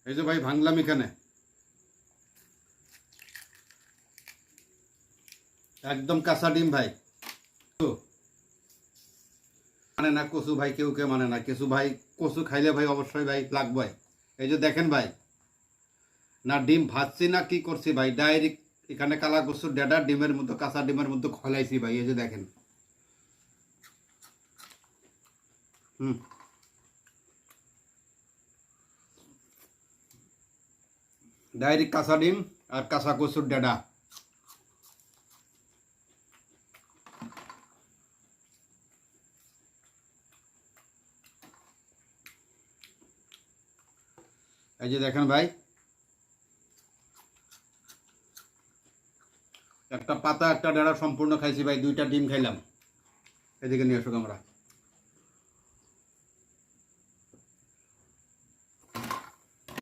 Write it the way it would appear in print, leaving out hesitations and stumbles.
এই যে ভাই ভাঙলাম এখানে, একদম কাঁচা ডিম ভাই। মানে না কচু ভাই, কেউ কেউ মানে না কচু ভাই, কচু খাইলে ভাই অবশ্যই ভাই লাগবে। এই যে দেখেন ভাই, না ডিম ভাজছি না কি করছি ভাই, ডাইরেক্ট এখানে কালা কচুর ডেডা ডিমের মতো, কাঁচা ডিমের মতো খলাইছি ভাই। এই যে দেখেন, হুম, ডাইরেক্ট কাঁচা ডিম আর কাঁচা কচুর ডেডা। এই যে দেখেন ভাই, একটা পাতা একটা ডেড়া সম্পূর্ণ খাইছি ভাই, 2টা ডিম খাইলাম। এদিকে নিয়ে আসুক আমরা।